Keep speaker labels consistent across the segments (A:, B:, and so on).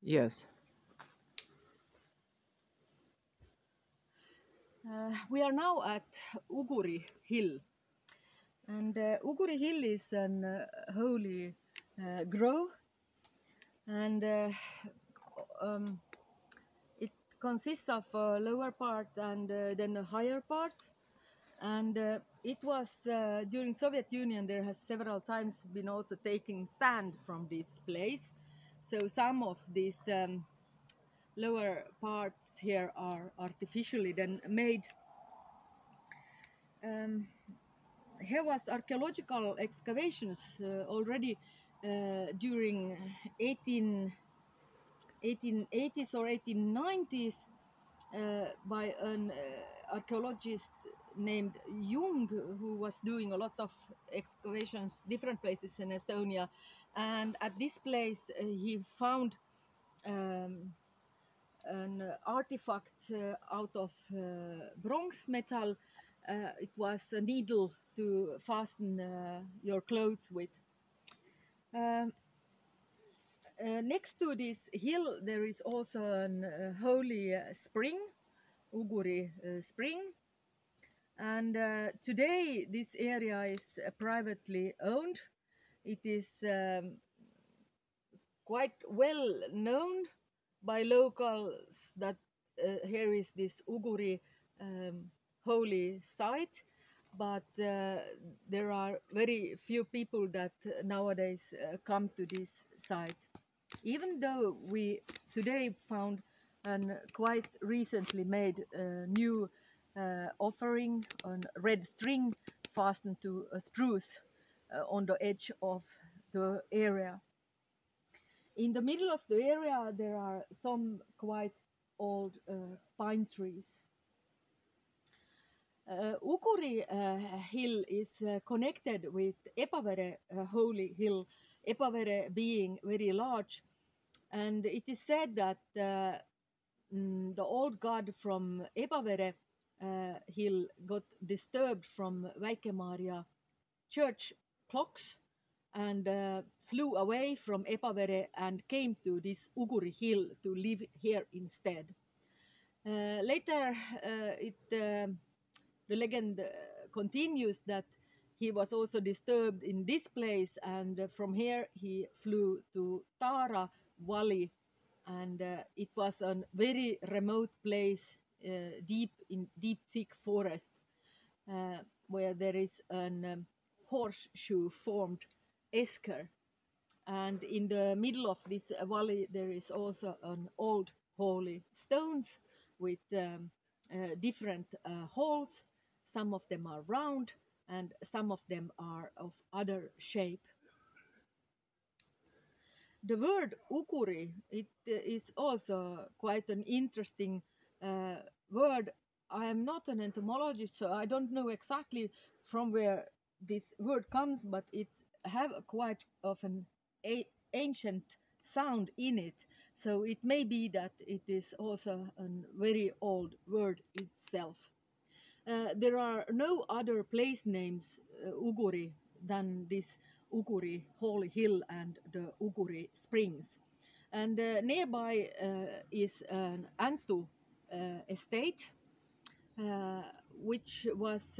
A: Yes.
B: We are now at Uguri Hill, and Uguri Hill is an holy grove, and it consists of a lower part and then a higher part. And it was during Soviet Union, there has several times been also taking sand from this place. So some of these lower parts here are artificially then made. Here was archaeological excavations already during 1880s or 1890s by an archaeologist named Jung, who was doing a lot of excavations different places in Estonia. And at this place he found an artifact out of bronze metal. It was a needle to fasten your clothes with. Next to this hill, there is also a holy spring, Uguri spring. And today, this area is privately owned. It is quite well known by locals that here is this Uguri holy site, but there are very few people that nowadays come to this site. Even though we today found an quite recently made new offering on red string fastened to a spruce on the edge of the area. In the middle of the area, there are some quite old pine trees. Uguri hill is connected with Ebavere holy hill, Ebavere being very large. And it is said that the old god from Ebavere hill got disturbed from Väike-Maarja church clocks and flew away from Ebavere and came to this Uguri hill to live here instead. Later, the legend continues that he was also disturbed in this place, and from here he flew to Tara Valley, and it was a very remote place, deep thick forest, where there is an horseshoe formed esker, and in the middle of this valley there is also an old holy stones with different holes. Some of them are round and some of them are of other shape. The word Uguri, it is also quite an interesting word. I am not an entomologist, so I don't know exactly from where this word comes, but it have quite of an ancient sound in it. So it may be that it is also a very old word itself. There are no other place names Uguri than this Uguri Holy Hill and the Uguri Springs. And nearby is an Antu estate, which was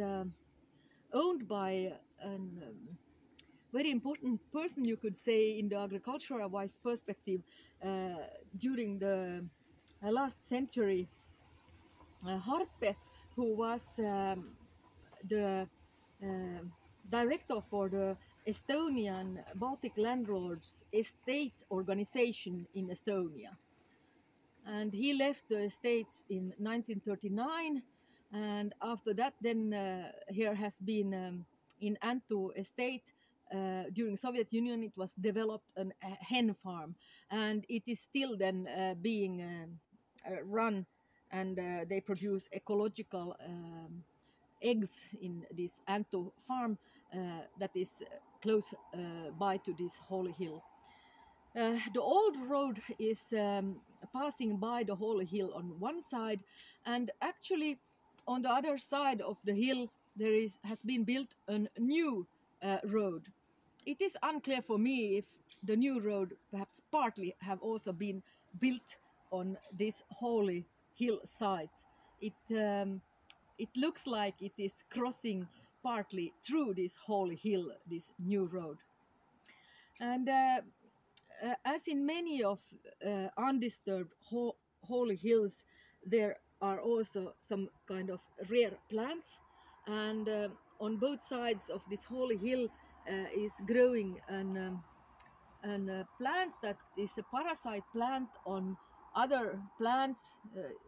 B: owned by a very important person, you could say, in the agricultural wise perspective during the last century, Varpä, who was the director for the Estonian Baltic Landlords Estate Organization in Estonia. And he left the estates in 1939, and after that then here has been in Antu estate during Soviet Union it was developed a hen farm, and it is still then being run, and they produce ecological eggs in this Antu farm that is close by to this holy hill. The old road is passing by the holy hill on one side, and actually on the other side of the hill there has been built a new road. it is unclear for me if the new road perhaps partly have also been built on this holy hillside. It looks like it is crossing partly through this holy hill, this new road. And as in many of undisturbed holy hills, there are also some kind of rare plants. And on both sides of this holy hill is growing a plant that is a parasite plant on other plants.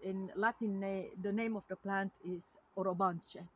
B: In Latin, the name of the plant is orobanche.